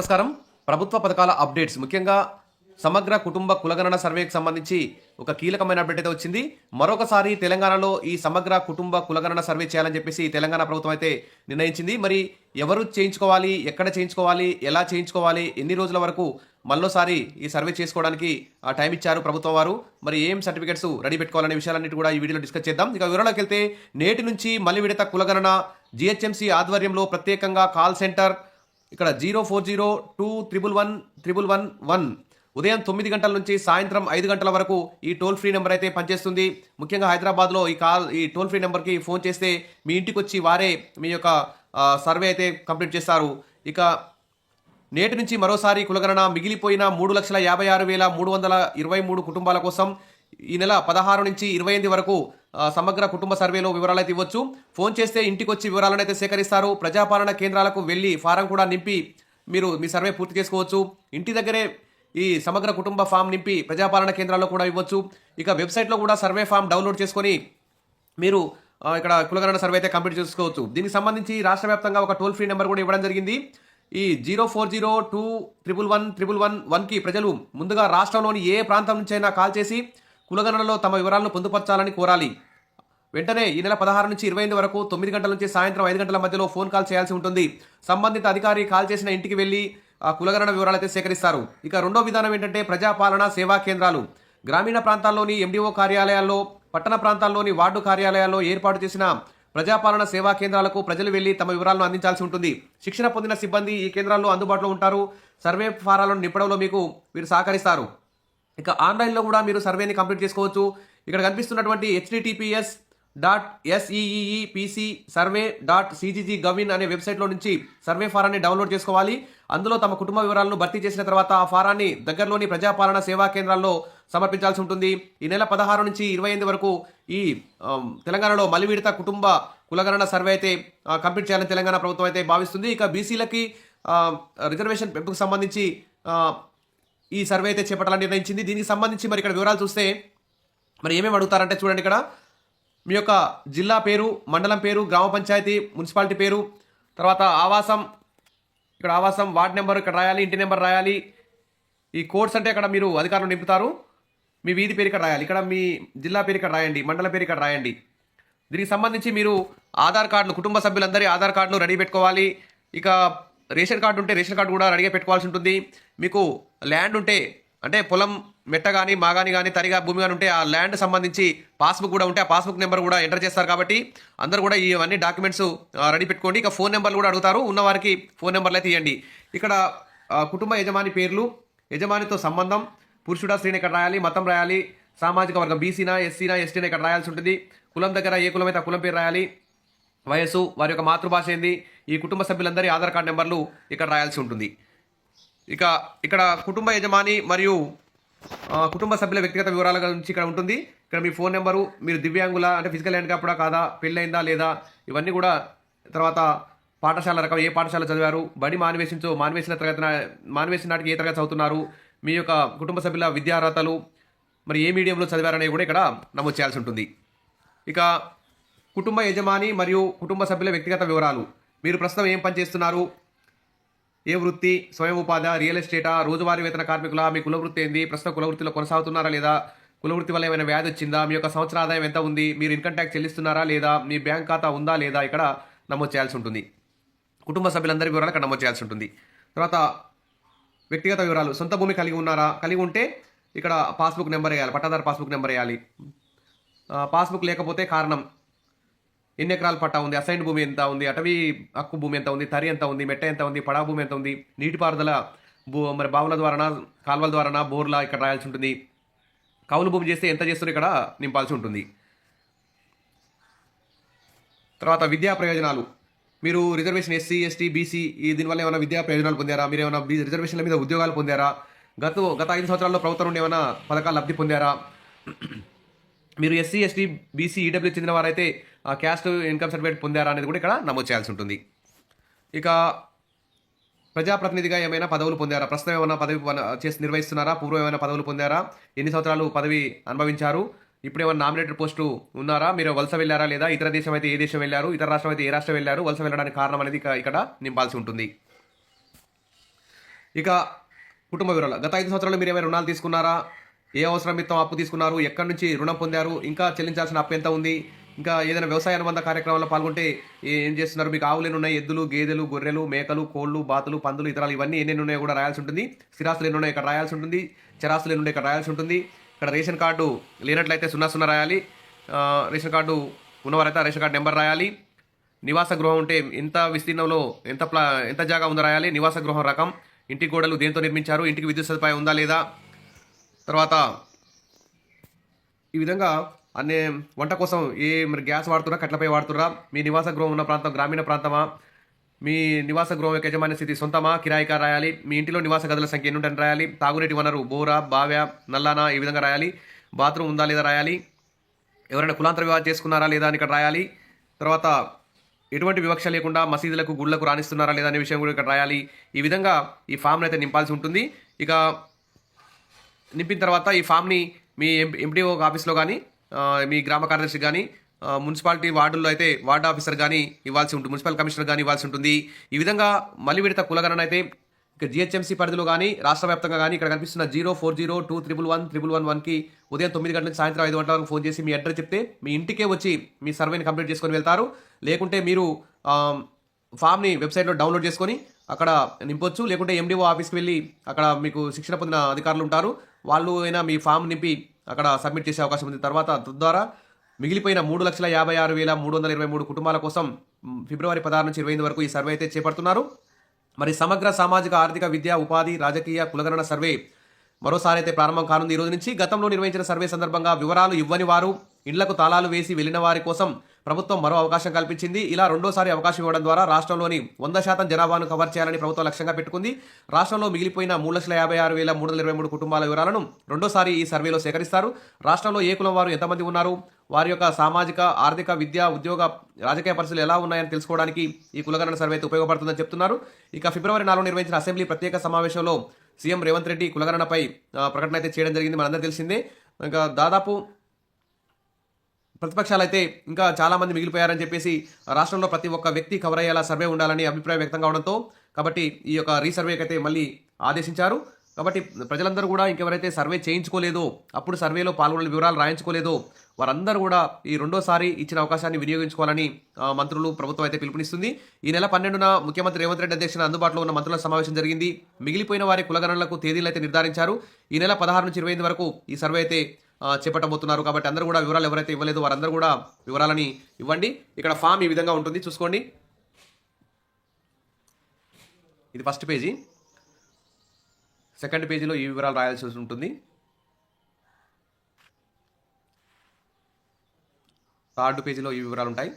నమస్కారం. ప్రభుత్వ పథకాల అప్డేట్స్ ముఖ్యంగా సమగ్ర కుటుంబ కులగణన సర్వేకి సంబంధించి ఒక కీలకమైన అప్డేట్ అయితే వచ్చింది. మరొకసారి తెలంగాణలో ఈ సమగ్ర కుటుంబ కులగణన సర్వే చేయాలని చెప్పేసి తెలంగాణ ప్రభుత్వం అయితే నిర్ణయించింది. మరి ఎవరు చేయించుకోవాలి, ఎక్కడ చేయించుకోవాలి, ఎలా చేయించుకోవాలి, ఎన్ని రోజుల వరకు మళ్ళోసారి ఈ సర్వే చేసుకోవడానికి టైం ఇచ్చారు ప్రభుత్వం వారు. మరి ఏం సర్టిఫికెట్స్ రెడీ పెట్టుకోవాలనే విషయాలన్నిటి కూడా ఈ వీడియోలో డిస్కస్ చేద్దాం. ఇక వివరాలకు వెళ్తే నేటి నుంచి మళ్ళీ విడత కులగణన జిహెచ్ఎంసీ ఆధ్వర్యంలో ప్రత్యేకంగా కాల్ సెంటర్ ఇక్కడ 0402111111 ఉదయం 9 గంటల నుంచి సాయంత్రం 5 గంటల వరకు ఈ టోల్ ఫ్రీ నెంబర్ అయితే పనిచేస్తుంది. ముఖ్యంగా హైదరాబాద్లో ఈ టోల్ ఫ్రీ నెంబర్కి ఫోన్ చేస్తే మీ ఇంటికి వచ్చి వారే మీ యొక్క సర్వే అయితే కంప్లీట్ చేస్తారు. ఇక నేటి నుంచి మరోసారి కులగణన మిగిలిపోయిన 3,56,323 కుటుంబాల కోసం ఈ నెల 16 నుంచి 28 వరకు సమగ్ర కుటుంబ సర్వేలో వివరాలు అయితే ఇవ్వచ్చు. ఫోన్ చేస్తే ఇంటికి వచ్చి వివరాలను అయితే సేకరిస్తారు. ప్రజాపాలన కేంద్రాలకు వెళ్ళి ఫారం కూడా నింపి మీరు మీ సర్వే పూర్తి చేసుకోవచ్చు. ఇంటి దగ్గరే ఈ సమగ్ర కుటుంబ ఫామ్ నింపి ప్రజాపాలన కేంద్రాల్లో కూడా ఇవ్వచ్చు. ఇక వెబ్సైట్లో కూడా సర్వే ఫామ్ డౌన్లోడ్ చేసుకొని మీరు ఇక్కడ కులగణన సర్వే అయితే కంప్లీట్ చేసుకోవచ్చు. దీనికి సంబంధించి రాష్ట్ర వ్యాప్తంగా ఒక టోల్ ఫ్రీ నెంబర్ కూడా ఇవ్వడం జరిగింది. ఈ 0402111111కి ప్రజలు ముందుగా రాష్ట్రంలోని ఏ ప్రాంతం నుంచైనా కాల్ చేసి కులగణనలో తమ వివరాలను పొందుపరచాలని కోరాలి. వెంటనే ఈ నెల 16 నుంచి 28 వరకు 9 గంటల నుంచి సాయంత్రం 5 గంటల మధ్యలో ఫోన్ కాల్ చేయాల్సి ఉంటుంది. సంబంధిత అధికారి కాల్ చేసిన ఇంటికి వెళ్లి ఆ కులగణన వివరాలు అయితే సేకరిస్తారు. ఇక రెండో విధానం ఏంటంటే ప్రజాపాలన సేవా కేంద్రాలు. గ్రామీణ ప్రాంతాల్లోని ఎండిఓ కార్యాలయాల్లో, పట్టణ ప్రాంతాల్లోని వార్డు కార్యాలయాల్లో ఏర్పాటు చేసిన ప్రజాపాలన సేవా కేంద్రాలకు ప్రజలు వెళ్లి తమ వివరాలను అందించాల్సి ఉంటుంది. శిక్షణ పొందిన సిబ్బంది ఈ కేంద్రాల్లో అందుబాటులో ఉంటారు. సర్వే ఫారాలను నింపడంలో వీరు సహకరిస్తారు. ఇక ఆన్లైన్లో కూడా మీరు సర్వేని కంప్లీట్ చేసుకోవచ్చు. ఇక్కడ కనిపిస్తున్నటువంటి https://seepc-survey.cgg.gov.in అనే వెబ్సైట్లో నుంచి సర్వే ఫారాన్ని డౌన్లోడ్ చేసుకోవాలి. అందులో తమ కుటుంబ వివరాలను భర్తీ చేసిన తర్వాత ఆ ఫారాన్ని దగ్గరలోని ప్రజాపాలన సేవా కేంద్రాల్లో సమర్పించాల్సి ఉంటుంది. ఈ నెల 16 నుంచి 28 వరకు ఈ తెలంగాణలో మలి విడత కుటుంబ కులగణన సర్వే అయితే కంప్లీట్ చేయాలని తెలంగాణ ప్రభుత్వం అయితే భావిస్తుంది. ఇక బీసీలకి రిజర్వేషన్ పెంపుకు సంబంధించి ఈ సర్వే అయితే చేపట్టాలని నిర్ణయించింది. దీనికి సంబంధించి మరి ఇక్కడ వివరాలు చూస్తే మరి ఏమేమి అడుగుతారంటే చూడండి, ఇక్కడ మీ యొక్క జిల్లా పేరు, మండలం పేరు, గ్రామ పంచాయతీ, మున్సిపాలిటీ పేరు, తర్వాత ఆవాసం, ఇక్కడ ఆవాసం, వార్డ్ నెంబర్ ఇక్కడ రాయాలి, ఇంటి నెంబర్ రాయాలి. ఈ కోడ్స్ అంటే అక్కడ మీరు అధికారులు నింపుతారు. మీ వీధి పేరు ఇక్కడ రాయాలి, ఇక్కడ మీ జిల్లా పేరు ఇక్కడ రాయండి, మండలం పేరు ఇక్కడ రాయండి. దీనికి సంబంధించి మీరు ఆధార్ కార్డులు, కుటుంబ సభ్యులందరి ఆధార్ కార్డులు రెడీ పెట్టుకోవాలి. ఇక రేషన్ కార్డు ఉంటే రేషన్ కార్డు కూడా రెడీగా పెట్టుకోవాల్సి ఉంటుంది. మీకు ల్యాండ్ ఉంటే అంటే పొలం మెట్ట కానీ మాగాని కానీ తరిగా భూమి కానీ ఉంటే ఆ ల్యాండ్ సంబంధించి పాస్బుక్ కూడా ఉంటే ఆ పాస్బుక్ నెంబర్ కూడా ఎంటర్ చేస్తారు. కాబట్టి అందరూ కూడా ఇవన్నీ డాక్యుమెంట్స్ రెడీ పెట్టుకోండి. ఇక ఫోన్ నెంబర్లు కూడా అడుగుతారు, ఉన్నవారికి ఫోన్ నెంబర్లు అయితే ఇవ్వండి. ఇక్కడ కుటుంబ యజమాని పేర్లు, యజమానితో సంబంధం, పురుషుడా స్త్రీని ఇక్కడ రాయాలి, మతం రాయాలి, సామాజిక వర్గం బీసీనా ఎస్సీనా ఎస్టీనా ఇక్కడ రాయాల్సి ఉంటుంది. కులం దగ్గర ఏ కులం అయితే ఆ కులం పేరు రాయాలి, వయసు, వారి యొక్క మాతృభాష ఏంది, ఈ కుటుంబ సభ్యులందరి ఆధార్ కార్డు నెంబర్లు ఇక్కడ రాయాల్సి ఉంటుంది. ఇక ఇక్కడ కుటుంబ యజమాని మరియు కుటుంబ సభ్యుల వ్యక్తిగత వివరాల గురించి ఇక్కడ ఉంటుంది. ఇక్కడ మీ ఫోన్ నెంబరు, మీరు దివ్యాంగుల అంటే ఫిజికల్ హ్యాండిక్యాప్డా కాదా, పెళ్ళైందా లేదా, ఇవన్నీ కూడా. తర్వాత పాఠశాల రకం, ఏ పాఠశాల చదివారు, బడి మానివేసిన నాటికి ఏ తరగతి చదువుతున్నారు, మీ యొక్క కుటుంబ సభ్యుల విద్యార్హతలు, మరి ఏ మీడియంలో చదివారనేవి కూడా ఇక్కడ నమోదు చేయాల్సి ఉంటుంది. ఇక కుటుంబ యజమాని మరియు కుటుంబ సభ్యుల వ్యక్తిగత వివరాలు, మీరు ప్రస్తుతం ఏం పని చేస్తున్నారు, ఏ వృత్తి, స్వయం ఉపాధి, రియల్ ఎస్టేటా, రోజువారీ వేతన కార్మికుల, మీ కులవృత్తి ఏంది, ప్రస్తుతం కులవృత్తిలో కొనసాగుతున్నారా లేదా, కులవృత్తి వల్ల ఏమైనా వ్యాధి వచ్చిందా, మీ యొక్క సంవత్సర ఆదాయం ఎంత ఉంది, మీరు ఇన్కమ్ ట్యాక్స్ చెల్లిస్తున్నారా లేదా, మీ బ్యాంక్ ఖాతా ఉందా లేదా ఇక్కడ నమోదు చేయాల్సి ఉంటుంది. కుటుంబ సభ్యులందరి వివరాలు ఇక్కడ నమోదు చేయాల్సి ఉంటుంది. తర్వాత వ్యక్తిగత వివరాలు, సొంత భూమి కలిగి ఉన్నారా, కలిగి ఉంటే ఇక్కడ పాస్బుక్ నెంబర్ వేయాలి, పట్టాదారు పాస్బుక్ నెంబర్ వేయాలి. పాస్బుక్ లేకపోతే కారణం, ఎన్ని ఎకరాల పట్టా ఉంది, అసైన్డ్ భూమి ఎంత ఉంది, అటవీ హక్కు భూమి ఎంత ఉంది, తరి ఎంత ఉంది, మెట్ట ఎంత ఉంది, పడా భూమి ఎంత ఉంది, నీటిపారుదల మరి బావుల ద్వారానా, కాల్వల ద్వారానా, బోర్లా ఇక్కడ రాయాల్సి ఉంటుంది. కౌలు భూమి చేస్తే ఎంత చేస్తున్నారు ఇక్కడ నింపాల్సి ఉంటుంది. తర్వాత విద్యా ప్రయోజనాలు, మీరు రిజర్వేషన్ ఎస్సీ ఎస్టీ బీసీ దీనివల్ల ఏమైనా విద్యా ప్రయోజనాలు పొందారా, మీరు ఏమైనా రిజర్వేషన్ల మీద ఉద్యోగాలు పొందారా, గత 5 సంవత్సరాల్లో ప్రభుత్వం నుండి ఏమైనా పథకాలు లబ్ధి పొందారా, మీరు ఎస్సీ ఎస్టీ బీసీ ఈడబ్ల్యూ చెందిన వారైతే క్యాస్ట్ ఇన్కమ్ సర్టిఫికేట్ పొందారా అనేది కూడా ఇక్కడ నమోదు చేయాల్సి ఉంటుంది. ఇక ప్రజాప్రతినిధిగా ఏమైనా పదవులు పొందారా, ప్రస్తుతం ఏమైనా పదవి నిర్వహిస్తున్నారా, పూర్వం ఏమైనా పదవులు పొందారా, ఎన్ని సంవత్సరాలు పదవి అనుభవించారు, ఇప్పుడు ఏమైనా నామినేటెడ్ పోస్టు ఉన్నారా, మీరు వలస వెళ్ళారా లేదా, ఇతర దేశం అయితే ఏ దేశం వెళ్ళారు, ఇతర రాష్ట్రం అయితే ఏ రాష్ట్రం వెళ్ళారు, వలస వెళ్ళడానికి కారణం అనేది ఇక్కడ నింపాల్సి ఉంటుంది. ఇక కుటుంబ వివరాలు. గత 5 సంవత్సరాల్లో మీరు ఏమైనా రుణాలు తీసుకున్నారా? ఏ అవసరం నిమిత్తం అప్పు తీసుకున్నారు? ఎక్కడి నుంచి రుణం పొందారు? ఇంకా చెల్లించాల్సిన అప్పు ఎంత ఉంది? ఇంకా ఏదైనా వ్యవసాయ అనుబంధ కార్యక్రమాల్లో పాల్గొంటే ఏం చేస్తున్నారు? మీకు ఆవులు ఉన్నాయి, ఎద్దులు, గేదెలు, గొర్రెలు, మేకలు, కోళ్లు, బాతులు, పందులు, ఇతరాలు ఇవన్నీ ఎన్ని ఉన్నాయో కూడా రాయాల్సి ఉంటుంది. స్థిరాస్తులు ఎన్ని ఉన్నాయో ఇక్కడ రాయాల్సి ఉంటుంది. చరాస్తులు ఎన్ని ఉన్నాయో ఇక్కడ రాయాల్సి ఉంటుంది. ఇక్కడ రేషన్ కార్డు లేనట్లయితే 00 రాయాలి. రేషన్ కార్డు ఉన్నవారైతే రేషన్ కార్డు నెంబర్ రాయాలి. నివాస గృహం ఉంటే ఎంత విస్తీర్ణంలో ఎంత జాగా ఉందో రాయాలి. నివాస గృహం రకం, ఇంటి గోడలు దేంతో నిర్మించారు, ఇంటికి విద్యుత్ సదుపాయం ఉందా లేదా, తర్వాత ఈ విధంగా అన్ని వంట కోసం మరి గ్యాస్ వాడుతురా, కట్లపై వాడుతురా, మీ నివాస గృహం ఉన్న ప్రాంతం గ్రామీణ ప్రాంతమా, మీ నివాస గృహం యొక్క యజమాన్య స్థితి సొంతమా, కిరాయికా రాయాలి. మీ ఇంటిలో నివాస గదుల సంఖ్య ఎన్ని ఉంటాయని రాయాలి. తాగునీటి వనరు బోరా, బావ్య, నల్లానా ఈ విధంగా రాయాలి. బాత్రూమ్ ఉందా లేదా రాయాలి. ఎవరైనా కులాంతర వివాహం చేసుకున్నారా లేదా అని ఇక్కడ రాయాలి. తర్వాత ఎటువంటి వివక్ష లేకుండా మసీదులకు, గుళ్లకు రాణిస్తున్నారా లేదా అనే విషయం కూడా ఇక్కడ రాయాలి. ఈ విధంగా ఈ ఫామ్ని అయితే నింపాల్సి ఉంటుంది. ఇక నింపిన తర్వాత ఈ ఫామ్ని మీ ఎంపీడీఓ ఆఫీస్లో కానీ, మీ గ్రామ కార్యదర్శి కానీ, మున్సిపాలిటీ వార్డుల్లో అయితే వార్డు ఆఫీసర్ కానీ ఇవ్వాల్సి ఉంటుంది, మున్సిపల్ కమిషనర్ కానీ ఇవ్వాల్సి ఉంటుంది. ఈ విధంగా మళ్ళీ విడత కులగణన అయితే ఇక జిహెచ్ఎంసీ పరిధిలో కానీ రాష్ట్ర వ్యాప్తంగా కానీ ఇక్కడ కనిపిస్తున్న 040211111కి ఉదయం 9 గంటల నుంచి సాయంత్రం 5 గంటల వరకు ఫోన్ చేసి మీ అడ్రస్ చెప్తే మీ ఇంటికే వచ్చి మీ సర్వేని కంప్లీట్ చేసుకొని వెళ్తారు. లేకుంటే మీరు ఫామ్ని వెబ్సైట్లో డౌన్లోడ్ చేసుకొని అక్కడ నింపొచ్చు. లేకుంటే ఎండిఓ ఆఫీస్కి వెళ్ళి అక్కడ మీకు శిక్షణ పొందిన అధికారులు ఉంటారు, వాళ్ళు అయినా మీ ఫామ్ నింపి అక్కడ సబ్మిట్ చేసే అవకాశం ఉంది. తర్వాత తద్వారా మిగిలిపోయిన 3,56,323 కుటుంబాల కోసం ఫిబ్రవరి 16 నుంచి 28 వరకు ఈ సర్వే అయితే చేపడుతున్నారు. మరి సమగ్ర సామాజిక, ఆర్థిక, విద్యా, ఉపాధి, రాజకీయ కులగణన సర్వే మరోసారి అయితే ప్రారంభం కానుంది ఈ రోజు నుంచి. గతంలో నిర్వహించిన సర్వే సందర్భంగా వివరాలు ఇవ్వని వారు, ఇండ్లకు తాళాలు వేసి వెళ్లిన వారి కోసం ప్రభుత్వం మరో అవకాశం కల్పించింది. ఇలా రెండోసారి అవకాశం ఇవ్వడం ద్వారా రాష్ట్రంలోని 100% జనాభాను కవర్ చేయాలని ప్రభుత్వం లక్ష్యంగా పెట్టుకుంది. రాష్ట్రంలో మిగిలిపోయిన 3,56,323 కుటుంబాల వివరాలను రెండోసారి ఈ సర్వేలో సేకరిస్తారు. రాష్ట్రంలో ఏ కులం వారు ఎంతమంది ఉన్నారు, వారి యొక్క సామాజిక, ఆర్థిక, విద్యా, ఉద్యోగ, రాజకీయ పరిస్థితులు ఎలా ఉన్నాయని తెలుసుకోవడానికి ఈ కులగణన సర్వే అయితే ఉపయోగపడుతుందని చెప్తున్నారు. ఇక ఫిబ్రవరి 4 నిర్వహించిన అసెంబ్లీ ప్రత్యేక సమావేశంలో సీఎం రేవంత్ రెడ్డి కులగణనపై ప్రకటన అయితే చేయడం జరిగింది, మనందరూ తెలిసిందే. ఇంకా దాదాపు ప్రతిపక్షాలు అయితే ఇంకా చాలామంది మిగిలిపోయారని చెప్పేసి రాష్ట్రంలో ప్రతి ఒక్క వ్యక్తి కవర్ అయ్యేలా సర్వే ఉండాలని అభిప్రాయం వ్యక్తం కావడంతో కాబట్టి ఈ యొక్క రీసర్వేకి అయితే మళ్ళీ ఆదేశించారు. కాబట్టి ప్రజలందరూ కూడా ఇంకెవరైతే సర్వే చేయించుకోలేదో, అప్పుడు సర్వేలో పాల్గొనే వివరాలు రాయించుకోలేదో వారందరూ కూడా ఈ రెండోసారి ఇచ్చిన అవకాశాన్ని వినియోగించుకోవాలని మంత్రులు, ప్రభుత్వం అయితే పిలుపునిస్తుంది. ఈ నెల 12న ముఖ్యమంత్రి రేవంత్ రెడ్డి అధ్యక్షతన అందుబాటులో ఉన్న మంత్రుల సమావేశం జరిగింది. మిగిలిపోయిన వారి కులగణనలకు తేదీలు అయితే నిర్ధారించారు. ఈ నెల 16 నుంచి 28 వరకు ఈ సర్వే అయితే చేపట్టబోతున్నారు. కాబట్టి అందరూ కూడా వివరాలు ఎవరైతే ఇవ్వలేదో వారందరూ కూడా వివరాలని ఇవ్వండి. ఇక్కడ ఫామ్ ఈ విధంగా ఉంటుంది, చూసుకోండి. ఇది ఫస్ట్ పేజీ. సెకండ్ పేజీలో ఈ వివరాలు రాయాల్సి ఉంటుంది. థర్డ్ పేజీలో ఈ వివరాలు ఉంటాయి.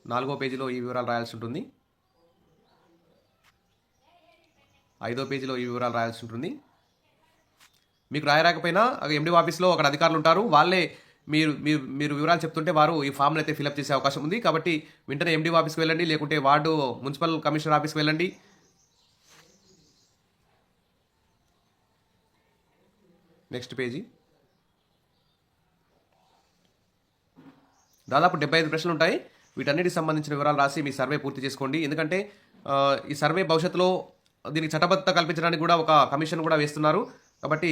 4వ పేజీలో ఈ వివరాలు రాయాల్సి ఉంటుంది. 5వ పేజీలో ఈ వివరాలు రాయాల్సి ఉంటుంది. మీకు రాయరాకపోయినా ఎండిఓ ఆఫీస్లో అక్కడ అధికారులు ఉంటారు, వాళ్ళే మీరు వివరాలు చెప్తుంటే వారు ఈ ఫామ్ని అయితే ఫిలప్ చేసే అవకాశం ఉంది. కాబట్టి వెంటనే ఎండిఓ ఆఫీస్కి వెళ్ళండి, లేకుంటే వార్డు మున్సిపల్ కమిషనర్ ఆఫీస్కి వెళ్ళండి. Next page. దాదాపు 75 ప్రశ్నలు ఉంటాయి. వీటన్నిటికి సంబంధించిన వివరాలు రాసి మీ సర్వే పూర్తి చేసుకోండి. ఎందుకంటే ఈ సర్వే భవిష్యత్తులో దీనికి చట్టబద్ధత కల్పించడానికి కూడా ఒక కమిషన్ కూడా వేస్తున్నారు. కాబట్టి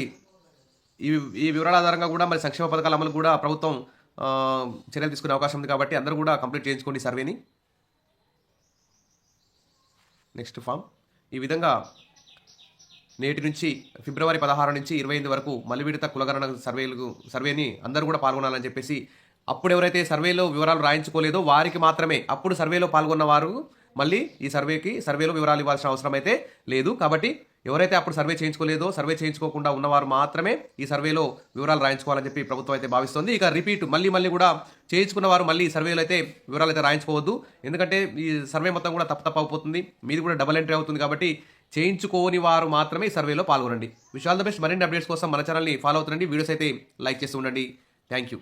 ఈ వివరాల ఆధారంగా కూడా మరి సంక్షేమ పథకాల అమలు కూడా ప్రభుత్వం చర్యలు తీసుకునే అవకాశం ఉంది. కాబట్టి అందరూ కూడా కంప్లీట్ చేయించుకోండి సర్వేని. నెక్స్ట్ ఫామ్ ఈ విధంగా నేటి నుంచి ఫిబ్రవరి 16 నుంచి 28 వరకు మళ్ళీ విడత కులగణన సర్వేని అందరూ కూడా పాల్గొనాలని చెప్పేసి, అప్పుడు ఎవరైతే సర్వేలో వివరాలు రాయించుకోలేదో వారికి మాత్రమే, అప్పుడు సర్వేలో పాల్గొన్న వారు మళ్ళీ ఈ సర్వేలో వివరాలు ఇవ్వాల్సిన అవసరం అయితే లేదు. కాబట్టి ఎవరైతే అప్పుడు సర్వే చేయించుకోలేదో, సర్వే చేయించుకోకుండా ఉన్నవారు మాత్రమే ఈ సర్వేలో వివరాలు రాయించుకోవాలని చెప్పి ప్రభుత్వం అయితే భావిస్తుంది. ఇక రిపీట్ మళ్ళీ కూడా చేయించుకున్న వారు మళ్ళీ సర్వేలో అయితే వివరాలు అయితే రాయించుకోవద్దు. ఎందుకంటే ఈ సర్వే మొత్తం కూడా తప్పు అయిపోతుంది, మీది కూడా డబుల్ ఎంట్రీ అవుతుంది. కాబట్టి చేయించుకోని వారు మాత్రమే ఈ సర్వేలో పాల్గొనండి. Wish all the best. మరిన్ని అప్డేట్స్ కోసం మన ఛానల్ని ఫాలో అవుతుండండి, వీడియోస్ అయితే లైక్ చేస్తూ ఉండండి. Thank you.